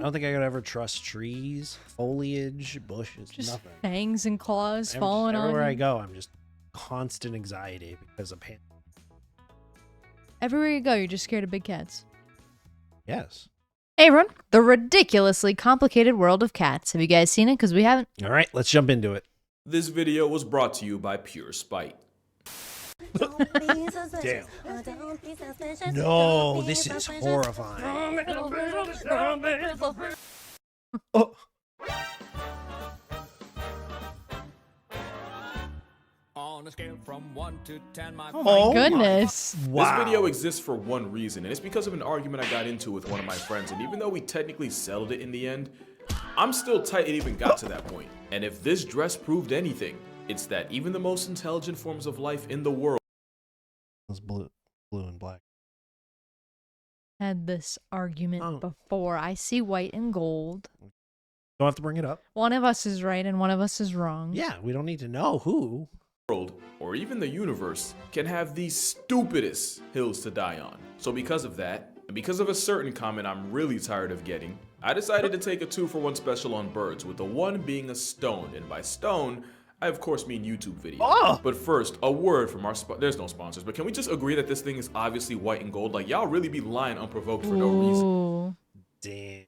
I don't think I could ever trust trees, foliage, bushes, Just nothing. fangs and claws falling on you. Everywhere I go, I'm just constant anxiety because of panic. Everywhere you go, you're just scared of big cats. Yes. Hey everyone, The Ridiculously Complicated World of Cats. Have you guys seen it? Because we haven't. All right, let's jump into it. This video was brought to you by Pure Spite. Damn. No, this is horrifying. Oh. On a scale from 1 to 10, my Oh my goodness. Wow. This video exists for one reason, and it's because of an argument I got into with one of my friends, and even though we technically settled it in the end, I'm still tight it even got to that point. And if this dress proved anything, it's that even the most intelligent forms of life in the world It's blue and black. Had this argument before. I see white and gold. Don't have to bring it up. One of us is right and one of us is wrong. Yeah, we don't need to know who. or even the universe can have the stupidest hills to die on. So because of that, and because of a certain comment I'm really tired of getting, I decided to take a 2-for-1 special on birds, with the one being a stone, and by stone, I of course mean YouTube video. But first, a word from our there's no sponsors, but can we just agree that this thing is obviously white and gold? Like, y'all really be lying unprovoked for no reason. Damn.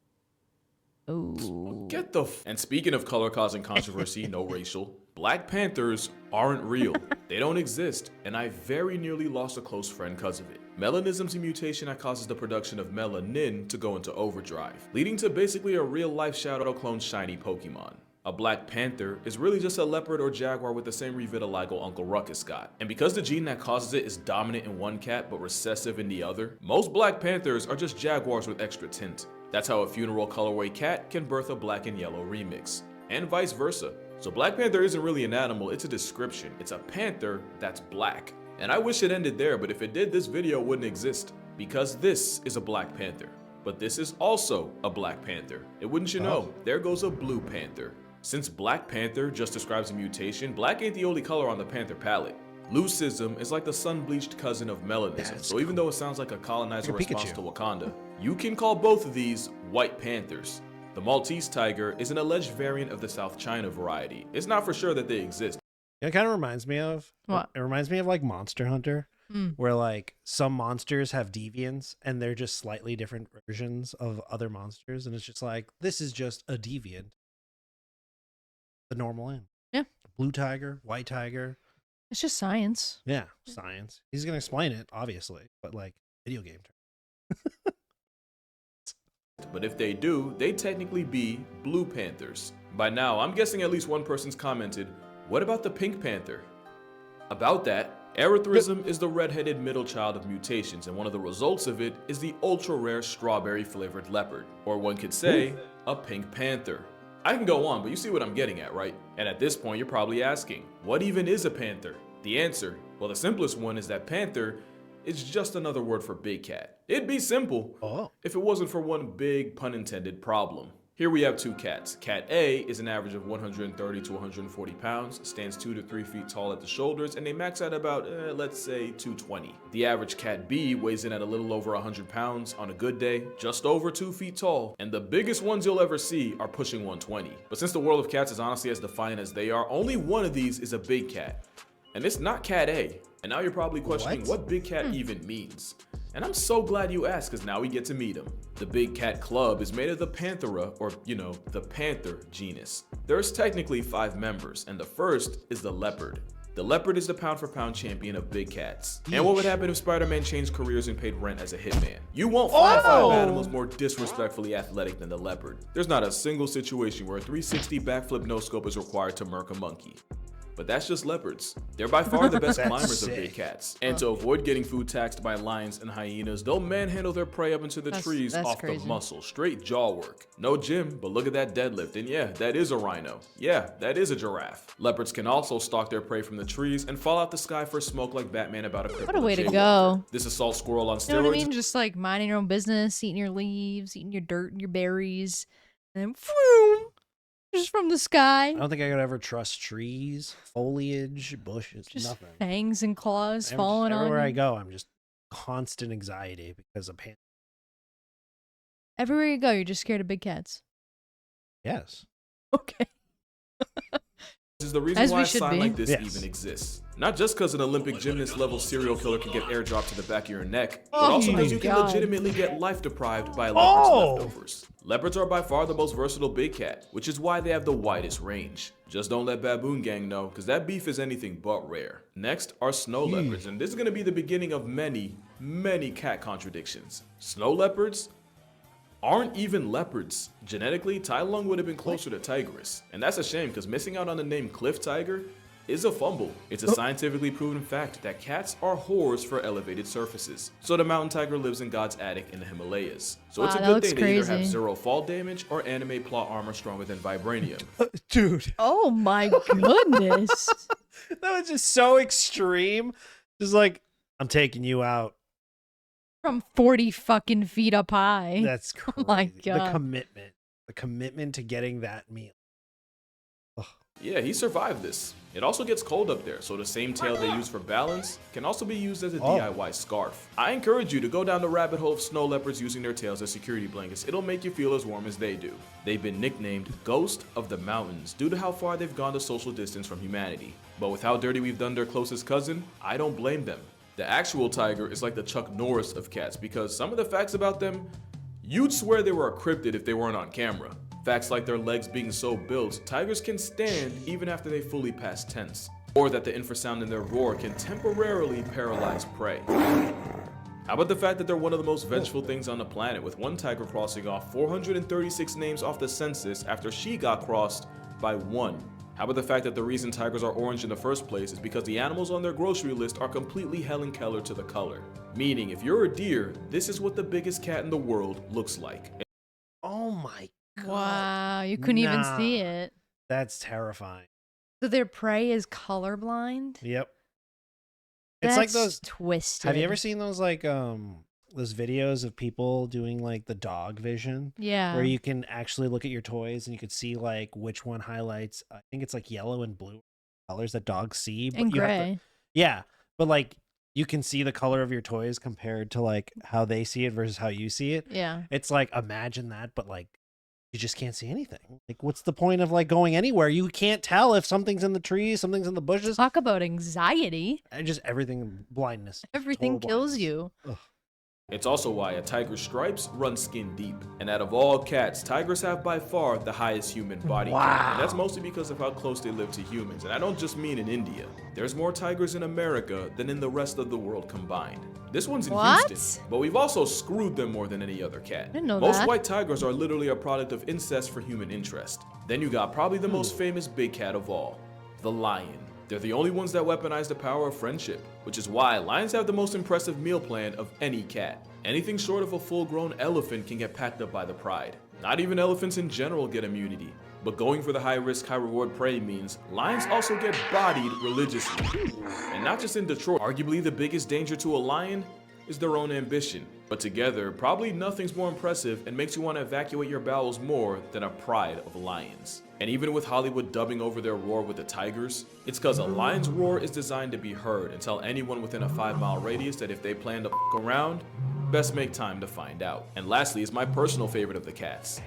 Ooh. Get the and speaking of color causing controversy, no racial, Black Panthers aren't real. They don't exist, and I very nearly lost a close friend because of it. Melanism's a mutation that causes the production of melanin to go into overdrive, leading to basically a real-life Shadow Clone shiny Pokemon. A Black Panther is really just a leopard or jaguar with the same revitiligo Uncle Ruckus got. And because the gene that causes it is dominant in one cat but recessive in the other, most Black Panthers are just jaguars with extra tint. That's how a funeral colorway cat can birth a black and yellow remix, and vice versa. So Black Panther isn't really an animal, it's a description. It's a panther that's black. And I wish it ended there, but if it did, this video wouldn't exist, because this is a Black Panther. But this is also a Black Panther. And wouldn't you know, there goes a Blue Panther. Since Black Panther just describes a mutation, black ain't the only color on the panther palette. Leucism is like the sun-bleached cousin of melanism, so even though it sounds like a colonizer response to Wakanda, you can call both of these white panthers. The Maltese tiger is an alleged variant of the South China variety. It's not for sure that they exist. It kind of reminds me of What? It reminds me of like Monster Hunter, where like some monsters have deviants and they're just slightly different versions of other monsters, and it's just like, this is just a deviant. The normal end. Yeah. Blue tiger, white tiger. It's just science. Yeah, science. He's gonna explain it, obviously, but like video game terms. But if they do, they technically be Blue Panthers. By now, I'm guessing at least one person's commented, what about the Pink Panther? About that, erythrism is the red-headed middle child of mutations, and one of the results of it is the ultra-rare strawberry-flavored leopard, or one could say, a Pink Panther. I can go on, but you see what I'm getting at, right? And at this point, you're probably asking, what even is a panther? The answer, well, the simplest one is that panther is just another word for big cat. It'd be simple if it wasn't for one big, pun intended, problem. Here we have two cats. Cat A is an average of 130 to 140 pounds, stands 2 to 3 feet tall at the shoulders, and they max out about, let's say, 220. The average cat B weighs in at a little over 100 pounds on a good day, just over 2 feet tall, and the biggest ones you'll ever see are pushing 120. But since the world of cats is honestly as defiant as they are, only one of these is a big cat. And it's not Cat A. And now you're probably questioning what big cat even means. And I'm so glad you asked, because now we get to meet him. The Big Cat Club is made of the Panthera, or, the panther genus. There's technically 5 members, and the first is the leopard. The leopard is the pound-for-pound champion of big cats. And what would happen if Spider-Man changed careers and paid rent as a hitman? You won't find 5 animals more disrespectfully athletic than the leopard. There's not a single situation where a 360 backflip no-scope is required to murk a monkey. But that's just leopards. They're by far the best climbers of big cats. And to avoid getting food taxed by lions and hyenas, they'll manhandle their prey up into the trees off the muscle. Straight jaw work. No gym, but look at that deadlift. And yeah, that is a rhino. Yeah, that is a giraffe. Leopards can also stalk their prey from the trees and fall out the sky for smoke like Batman about a cripple. What a way to go. This assault squirrel on steroids. You know what I mean? Just like minding your own business, eating your leaves, eating your dirt and your berries, and then boom, just from the sky. I don't think I could ever trust trees, foliage, bushes, Just nothing. fangs and claws falling on you. Everywhere I go, I'm just constant anxiety because of panic. Everywhere you go, you're just scared of big cats. Yes. Okay. This is the reason As why we a should sign be. like this Yes. even exists. Not just because an Olympic gymnast level serial killer can get airdropped to the back of your neck, but Oh also my because you can God. legitimately get life deprived by a leopard's Oh! leftovers. Leopards are by far the most versatile big cat, which is why they have the widest range. Just don't let Baboon Gang know, because that beef is anything but rare. Next are snow leopards, and this is going to be the beginning of many, many cat contradictions. Snow leopards aren't even leopards. Genetically, Tai Lung would have been closer to tigress, and that's a shame because missing out on the name cliff tiger is a fumble. It's a scientifically proven fact that cats are whores for elevated surfaces. So the mountain tiger lives in God's attic in the Himalayas. So it's a Wow, that good looks thing they either have crazy. 0 fall damage or anime plot armor stronger than vibranium. Dude, Oh my goodness. that was just so extreme. Just like, I'm taking you out. From 40 fucking feet up high. That's crazy. Oh my The God. commitment to getting that meal. Ugh. Yeah, he survived this. It also gets cold up there, so the same tail they use for balance can also be used as a DIY scarf. I encourage you to go down the rabbit hole of snow leopards using their tails as security blankets. It'll make you feel as warm as they do. They've been nicknamed Ghost of the Mountains due to how far they've gone to social distance from humanity. But with how dirty we've done their closest cousin, I don't blame them. The actual tiger is like the Chuck Norris of cats because some of the facts about them, you'd swear they were a cryptid if they weren't on camera. Facts like their legs being so built, tigers can stand even after they fully pass tense. Or that the infrasound in their roar can temporarily paralyze prey. How about the fact that they're one of the most vengeful things on the planet, with one tiger crossing off 436 names off the census after she got crossed by one. How about the fact that the reason tigers are orange in the first place is because the animals on their grocery list are completely Helen Keller to the color. Meaning, if you're a deer, this is what the biggest cat in the world looks like. Oh my God. Wow, you couldn't even see Nah. it. That's terrifying. So their prey is colorblind? Yep. That's It's like those. twisted. Have you ever seen those those videos of people doing like the dog vision? Yeah. Where you can actually look at your toys and you could see like which one highlights. I think it's like yellow and blue colors that dogs see. But and you have to- gray. yeah, but like you can see the color of your toys compared to like how they see it versus how you see it. Yeah. It's like imagine that, but like you just can't see anything. Like, what's the point of like going anywhere? You can't tell if something's in the trees, something's in the bushes, Talk about anxiety. and just everything blindness. Everything Total kills blindness. you. Ugh. It's also why a tiger's stripes run skin deep. And out of all cats, tigers have by far the highest human body count. Wow. And that's mostly because of how close they live to humans. And I don't just mean in India. There's more tigers in America than in the rest of the world combined. This one's in What? Houston, but we've also screwed them more than any other cat. Didn't know Most that. white tigers are literally a product of incest for human interest. Then you got probably the most famous big cat of all, the lion. They're the only ones that weaponize the power of friendship, which is why lions have the most impressive meal plan of any cat. Anything short of a full-grown elephant can get packed up by the pride. Not even elephants in general get immunity. But going for the high-risk, high-reward prey means lions also get bodied religiously. And not just in Detroit. Arguably the biggest danger to a lion is their own ambition. But together, probably nothing's more impressive and makes you want to evacuate your bowels more than a pride of lions. And even with Hollywood dubbing over their roar with the tigers, it's because a lion's roar is designed to be heard and tell anyone within a 5-mile radius that if they plan to f around, best make time to find out. And lastly is my personal favorite of the cats,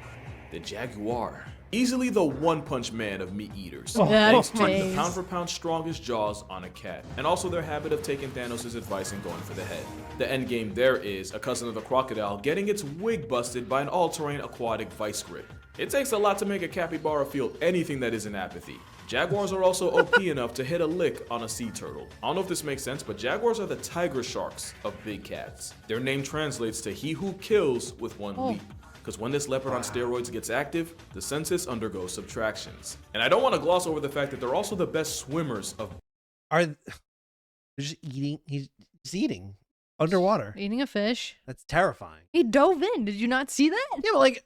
the jaguar. Easily the one-punch man of meat eaters. That Thanks to the face. pound-for-pound strongest jaws on a cat. And also their habit of taking Thanos' advice and going for the head. The end game there is a cousin of the crocodile getting its wig busted by an all-terrain aquatic vice grip. It takes a lot to make a capybara feel anything that isn't apathy. Jaguars are also OP enough to hit a lick on a sea turtle. I don't know if this makes sense, but jaguars are the tiger sharks of big cats. Their name translates to he who kills with one leap. Because when this leopard on steroids gets active, the census undergoes subtractions. And I don't want to gloss over the fact that they're also the best swimmers of. Are they're just eating? He's eating underwater. Eating a fish. That's terrifying. He dove in. Did you not see that? Yeah, but like,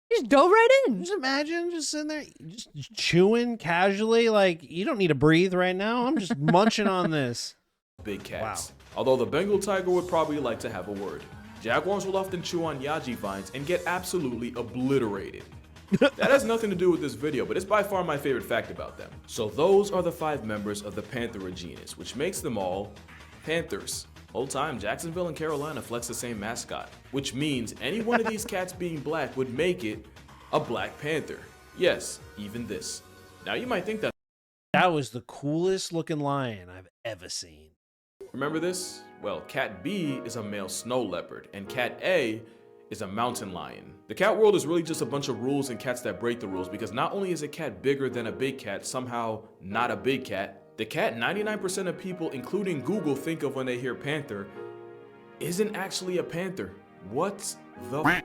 He just dove right in. just imagine just sitting there, just chewing casually. Like, you don't need to breathe right now. I'm just munching on this. Big cats. Although the Bengal tiger would probably like to have a word. Jaguars will often chew on yaji vines and get absolutely obliterated. That has nothing to do with this video, but it's by far my favorite fact about them. So those are the 5 members of the Panthera genus, which makes them all panthers. Whole time, Jacksonville and Carolina flex the same mascot, which means any one of these cats being black would make it a Black Panther. Yes, even this. Now you might think that was the coolest looking lion I've ever seen. Remember this? Well, Cat B is a male snow leopard, and Cat A is a mountain lion. The cat world is really just a bunch of rules and cats that break the rules, because not only is a cat bigger than a big cat, somehow not a big cat, the cat 99% of people, including Google, think of when they hear panther isn't actually a panther. What the f***?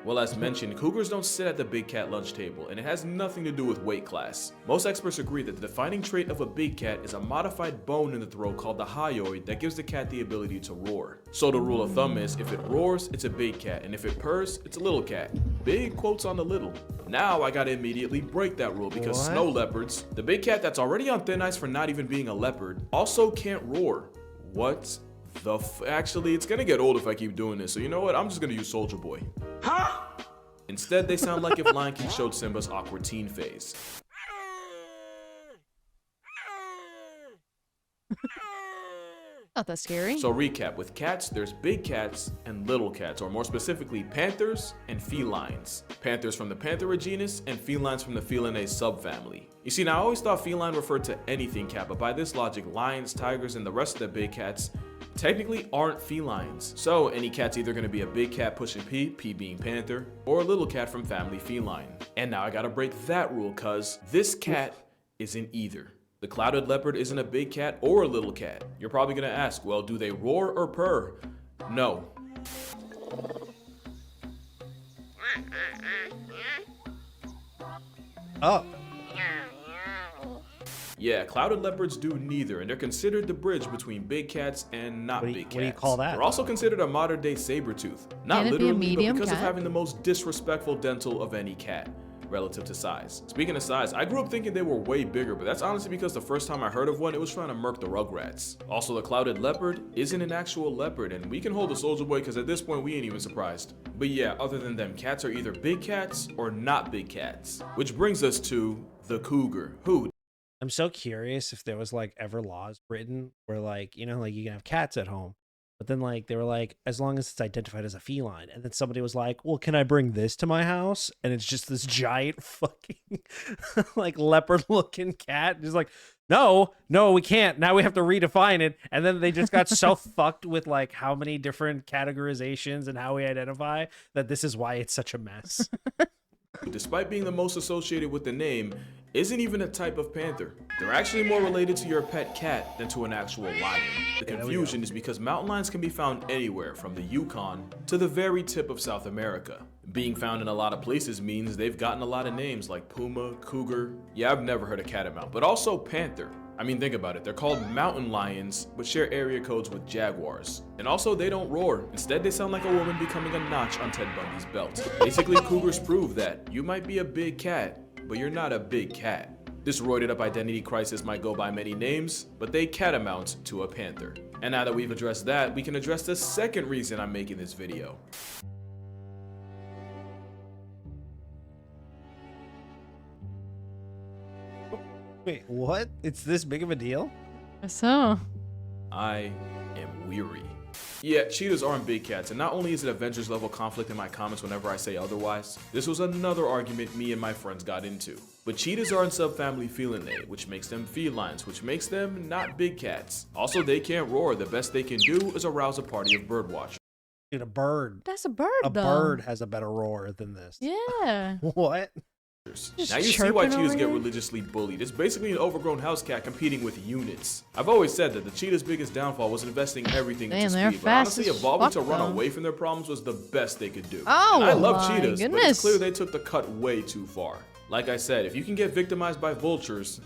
Well, as mentioned, cougars don't sit at the big cat lunch table, and it has nothing to do with weight class. Most experts agree that the defining trait of a big cat is a modified bone in the throat called the hyoid that gives the cat the ability to roar. So the rule of thumb is, if it roars, it's a big cat, and if it purrs, it's a little cat. Big quotes on the little. Now I gotta immediately break that rule, because snow leopards, the big cat that's already on thin ice for not even being a leopard, also can't roar. What the actually, it's gonna get old if I keep doing this, so you know what? I'm just gonna use Soldier Boy. Huh? Instead, they sound like if Lion King showed Simba's awkward teen phase. Not that scary. So recap, with cats, there's big cats and little cats, or more specifically, panthers and felines. Panthers from the Panthera genus and felines from the Felinae subfamily. You see, now I always thought feline referred to anything cat, but by this logic, lions, tigers, and the rest of the big cats technically aren't felines. So any cat's either gonna be a big cat pushing P, P being panther, or a little cat from family feline. And now I gotta break that rule, cause this cat isn't either. The clouded leopard isn't a big cat or a little cat. You're probably gonna ask, well, do they roar or purr? No. Oh. Yeah, clouded leopards do neither, and they're considered the bridge between big cats and not big cats. What do you call that? They're also considered a modern day saber-tooth. Not Can it be a literally, but medium because of cat? having the most disrespectful dental of any cat relative to size. Speaking of size, I grew up thinking they were way bigger, but that's honestly because the first time I heard of one, it was trying to murk the Rugrats. Also, the clouded leopard isn't an actual leopard, and we can hold the Soldier Boy because at this point we ain't even surprised. But yeah, other than them, cats are either big cats or not big cats. Which brings us to the cougar, who I'm so curious if there was like ever laws written where like, you know, like you can have cats at home, but then like they were like, as long as it's identified as a feline, and then somebody was like, well, can I bring this to my house? And it's just this giant fucking like leopard looking cat. And it's like, no, we can't. Now we have to redefine it. And then they just got so fucked with like how many different categorizations and how we identify that this is why it's such a mess. despite being the most associated with the name, isn't even a type of panther. They're actually more related to your pet cat than to an actual lion. The confusion is because mountain lions can be found anywhere from the Yukon to the very tip of South America. Being found in a lot of places means they've gotten a lot of names like puma, cougar. Yeah, I've never heard of catamount, but also panther. I mean, think about it. They're called mountain lions, but share area codes with jaguars. And also, they don't roar. Instead, they sound like a woman becoming a notch on Ted Bundy's belt. Basically, cougars prove that you might be a big cat, but you're not a big cat. This roided up identity crisis might go by many names, but they catamount to a panther. And now that we've addressed that, we can address the second reason I'm making this video. Wait, what? It's this big of a deal? So, I am weary. Yeah, cheetahs aren't big cats, and not only is it Avengers level conflict in my comments whenever I say otherwise, this was another argument me and my friends got into. But cheetahs are in subfamily Felinae, which makes them felines, which makes them not big cats. Also, they can't roar. The best they can do is arouse a party of birdwatchers. Dude, a bird. that's a bird, A though. bird has a better roar than this. Yeah. What? Just Now you see chirping why cheetahs over get here? religiously bullied. It's basically an overgrown house cat competing with units. I've always said that the cheetah's biggest downfall was investing everything Damn, into they're speed, but fast honestly, as evolving fuck, to run though. away from their problems was the best they could do. Oh, And I love my cheetahs, but it's goodness. clear they took the cut way too far. Like I said, if you can get victimized by vultures,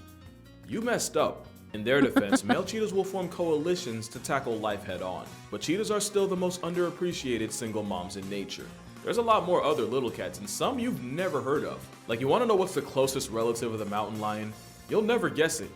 you messed up. In their defense, male cheetahs will form coalitions to tackle life head on. But cheetahs are still the most underappreciated single moms in nature. There's a lot more other little cats, and some you've never heard of. Like, you wanna know what's the closest relative of the mountain lion? You'll never guess it.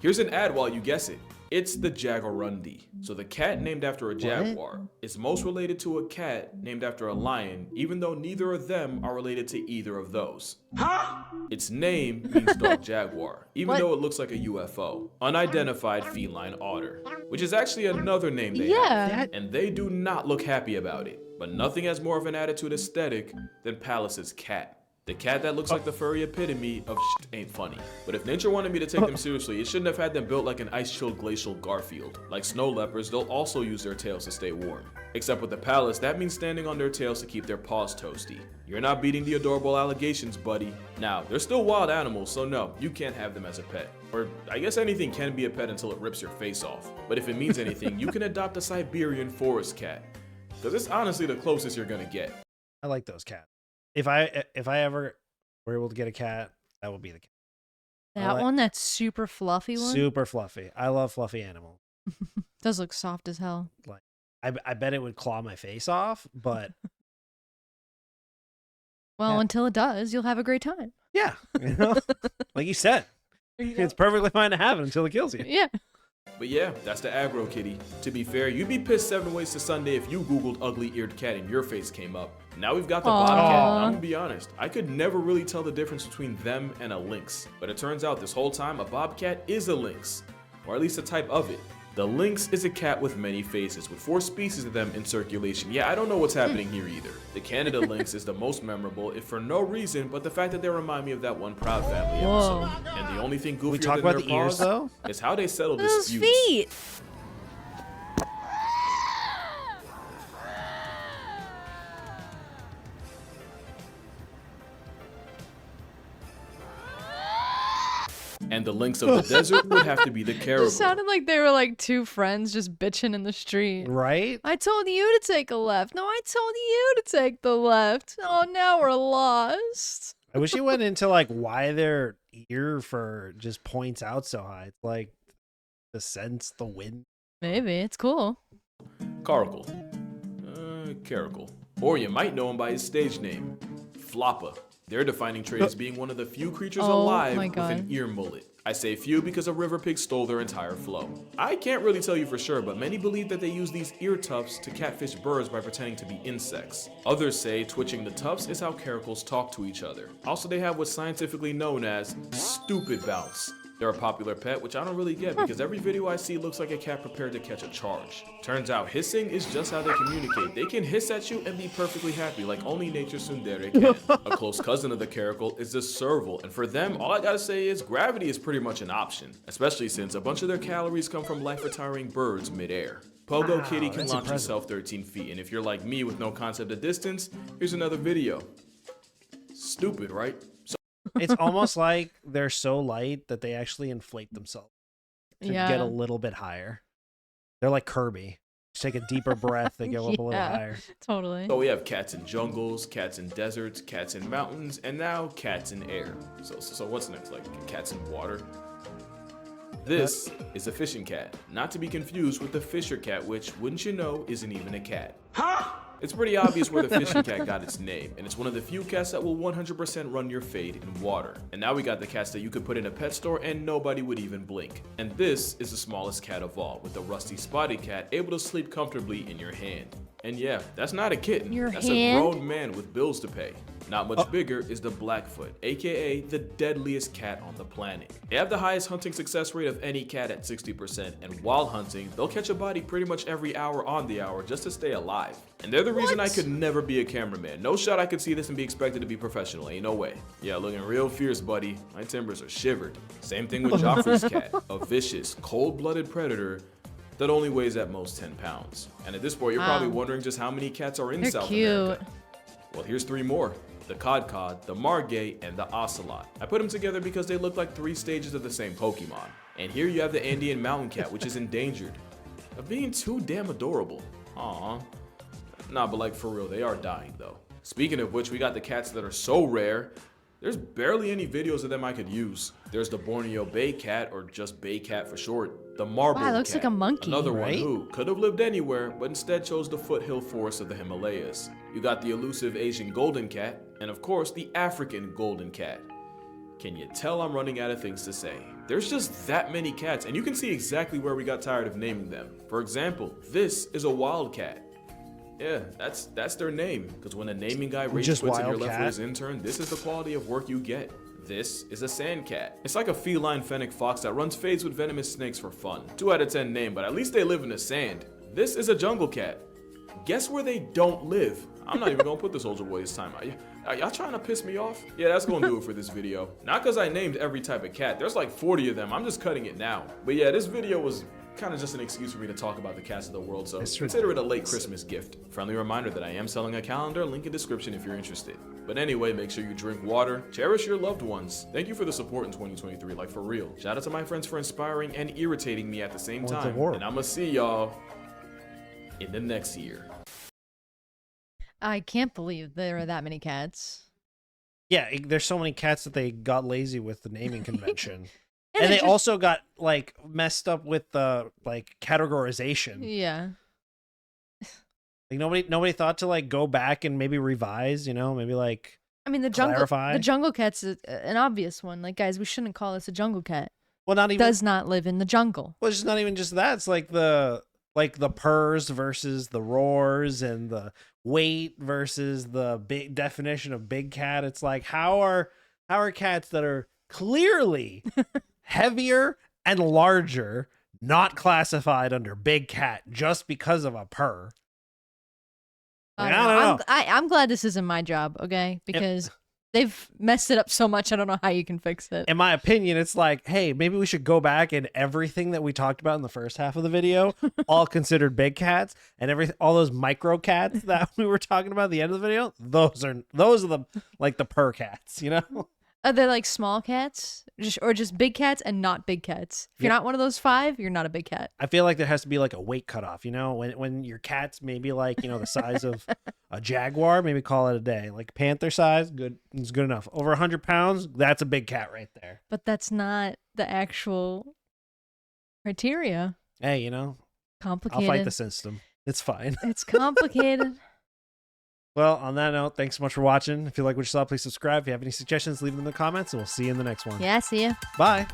Here's an ad while you guess it. It's the jaguarundi. So the cat named after a jaguar is most related to a cat named after a lion, even though neither of them are related to either of those. Huh? Its name means dog jaguar, even though it looks like a UFO. Unidentified feline otter, which is actually another name they have. And they do not look happy about it. But nothing has more of an attitude aesthetic than Palace's cat. The cat that looks like the furry epitome of shit ain't funny. But if nature wanted me to take them seriously, it shouldn't have had them built like an ice-chilled glacial Garfield. Like snow leopards, they'll also use their tails to stay warm. Except with the Palace, that means standing on their tails to keep their paws toasty. You're not beating the adorable allegations, buddy. Now, they're still wild animals, so no, you can't have them as a pet. Or I guess anything can be a pet until it rips your face off. But if it means anything, you can adopt a Siberian forest cat. Because it's honestly the closest you're gonna get. I like those cats. If I ever were able to get a cat, that would be the cat. That one, that super fluffy one? Super fluffy. I love fluffy animals. Does look soft as hell. Like, I bet it would claw my face off, but well, until it does, you'll have a great time. Yeah, you know, like you said, it's perfectly fine to have it until it kills you. Yeah. But yeah, that's the aggro kitty. To be fair, you'd be pissed 7 ways to Sunday if you googled ugly-eared cat and your face came up. Now we've got the bobcat. I'm gonna be honest, I could never really tell the difference between them and a lynx. But it turns out this whole time a bobcat is a lynx, or at least a type of it. The lynx is a cat with many faces, with 4 species of them in circulation. Yeah, I don't know what's happening here either. The Canada lynx is the most memorable, if for no reason but the fact that they remind me of that one Proud Family episode. And the only thing goofier we talk than about their the ears, paws though? is how they settle Those disputes. feet. And the lynx of the desert would have to be the caribou. It sounded like they were like 2 friends just bitching in the street. Right? I told you to take a left. No, I told you to take the left. Oh, now we're lost. I wish he went into like why their ear fur just points out so high. It's like the sense, the wind. Maybe. It's cool. Caracal. Caracal. Or you might know him by his stage name, Floppa. Their defining trait is being one of the few creatures alive with an ear mullet. I say few because a river pig stole their entire flow. I can't really tell you for sure, but many believe that they use these ear tufts to catfish birds by pretending to be insects. Others say twitching the tufts is how caracals talk to each other. Also, they have what's scientifically known as stupid bounce. They're a popular pet, which I don't really get because every video I see looks like a cat prepared to catch a charge. Turns out hissing is just how they communicate. They can hiss at you and be perfectly happy like only nature's tsundere can. A close cousin of the caracal is the serval, and for them, all I gotta say is gravity is pretty much an option, especially since a bunch of their calories come from life-retiring birds mid-air. Pogo Kitty can launch himself 13 feet, and if you're like me with no concept of distance, here's another video. Stupid, right? It's almost like they're so light that they actually inflate themselves to get a little bit higher. They're like Kirby. Just take a deeper breath, they go up a little higher. Totally. So we have cats in jungles, cats in deserts, cats in mountains, and now cats in air. So what's next? Like cats in water? This is a fishing cat, not to be confused with the fisher cat, which, wouldn't you know, isn't even a cat. Huh? It's pretty obvious where the fishing cat got its name, and it's one of the few cats that will 100% run your fade in water. And now we got the cats that you could put in a pet store and nobody would even blink. And this is the smallest cat of all, with the rusty spotted cat able to sleep comfortably in your hand. And yeah, that's not a kitten, that's a grown man with bills to pay. Not much bigger is the Blackfoot, aka the deadliest cat on the planet. They have the highest hunting success rate of any cat at 60%, and while hunting, they'll catch a body pretty much every hour on the hour just to stay alive. And they're the reason I could never be a cameraman. No shot I could see this and be expected to be professional, ain't no way. Yeah, looking real fierce, buddy. My timbers are shivered. Same thing with Joffrey's cat, a vicious, cold-blooded predator that only weighs at most 10 pounds. And at this point, you're probably wondering just how many cats are in South America. Well, here's 3 more. The cod, the margay, and the ocelot. I put them together because they look like 3 stages of the same Pokemon. And here you have the Andean mountain cat, which is endangered of being too damn adorable. Aww. Nah, but like for real, they are dying though. Speaking of which, we got the cats that are so rare, there's barely any videos of them I could use. There's the Borneo Bay cat, or just Bay cat for short. The marble cat, looks like a monkey, another one who could have lived anywhere, but instead chose the foothill forests of the Himalayas. You got the elusive Asian golden cat, and of course the African golden cat. Can you tell I'm running out of things to say? There's just that many cats, and you can see exactly where we got tired of naming them. For example, this is a wildcat. Yeah, that's their name, because when a naming guy rage Just quits and you're left wildcat? with his intern, this is the quality of work you get. This is a sand cat. It's like a feline fennec fox that runs fades with venomous snakes for fun. 2 out of 10 name, but at least they live in the sand. This is a jungle cat. Guess where they don't live? I'm not even gonna put the soldier boy this time. Are y'all trying to piss me off? Yeah, that's gonna do it for this video. Not because I named every type of cat. There's like 40 of them. I'm just cutting it now. But yeah, this video was kind of just an excuse for me to talk about the cats of the world, so consider it a late Christmas gift. Friendly reminder that I am selling a calendar, link in description if you're interested. But anyway, make sure you drink water, cherish your loved ones. Thank you for the support in 2023, like for real. Shout out to my friends for inspiring and irritating me at the same time. And I'ma see y'all in the next year. I can't believe there are that many cats. Yeah, there's so many cats that they got lazy with the naming convention. And it they just- also got like messed up with the like categorization. Yeah. Like nobody thought to like go back and maybe revise, you know, maybe like I mean, the clarify. jungle cat's an obvious one. Like, guys, we shouldn't call this a jungle cat. well not even Does not live in the jungle. well it's not even just that. It's like the purrs versus the roars and the weight versus the big definition of big cat. It's like how are cats that are clearly heavier and larger not classified under big cat just because of a purr? Like, I don't know. I'm glad this isn't my job, okay? Because they've messed it up so much. I don't know how you can fix it. In my opinion, it's like, hey, maybe we should go back and everything that we talked about in the first half of the video, all considered big cats, and all those micro cats that we were talking about at the end of the video, those are the like the purr cats, you know? Are they like small cats, or just big cats and not big cats? If you're not one of those 5, you're not a big cat. I feel like there has to be like a weight cutoff, you know, when your cat's maybe like, you know, the size of a jaguar, maybe call it a day. Like panther size, good, is good enough. Over 100 pounds, that's a big cat right there. But that's not the actual criteria. Hey, you know, Complicated. I'll fight the system. It's fine. It's complicated. Well, on that note, thanks so much for watching. If you like what you saw, please subscribe. If you have any suggestions, leave them in the comments, and we'll see you in the next one. Yeah, see ya. Bye.